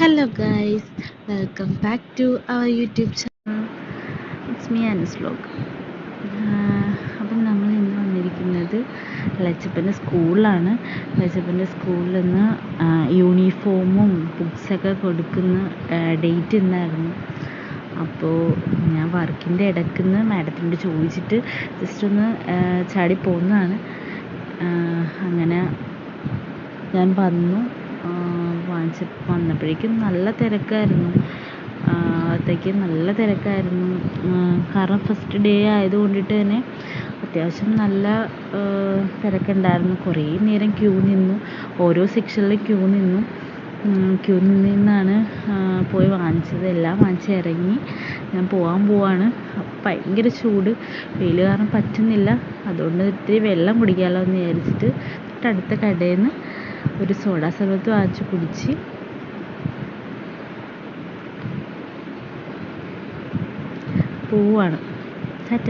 Hello guys, welcome back to our YouTube channel. It's me Anis Vlog. അപ്പം നമ്മൾ ഇന്ന് വന്നിരിക്കുന്നത് ലച്ചപ്പൻ്റെ സ്കൂളിലാണ്. ലച്ചപ്പൻ്റെ സ്കൂളിൽ നിന്ന് യൂണിഫോമും ബുക്സൊക്കെ കൊടുക്കുന്ന ഡേറ്റ് ഇന്നായിരുന്നു. അപ്പോൾ ഞാൻ വർക്കിൻ്റെ ഇടയ്ക്കുന്ന് മാഡത്തിനോട് ചോദിച്ചിട്ട് ജസ്റ്റ് ഒന്ന് ചാടി പോകുന്നതാണ്. അങ്ങനെ ഞാൻ വന്നപ്പോഴേക്കും നല്ല തിരക്കായിരുന്നു. കാരണം ഫസ്റ്റ് ഡേ ആയതുകൊണ്ടിട്ട് തന്നെ അത്യാവശ്യം നല്ല തിരക്കുണ്ടായിരുന്നു. കുറേ നേരം ക്യൂ നിന്നു, ഓരോ സെക്ഷനിലും ക്യൂ നിന്നാണ് പോയി വാങ്ങിച്ചത്. എല്ലാം വാങ്ങിച്ച് ഇറങ്ങി ഞാൻ പോവാണ്. ഭയങ്കര ചൂട്, വെയിൽ കാരണം പറ്റുന്നില്ല. അതുകൊണ്ട് ഇത്തിരി വെള്ളം കുടിക്കാമല്ലോ എന്ന് വിചാരിച്ചിട്ട് തൊട്ടടുത്ത കടയിൽ നിന്ന് ഒരു സോഡാ സർബത്ത് വാങ്ങിച്ച് കുടിച്ച് പോവാണ്. ടാറ്റ,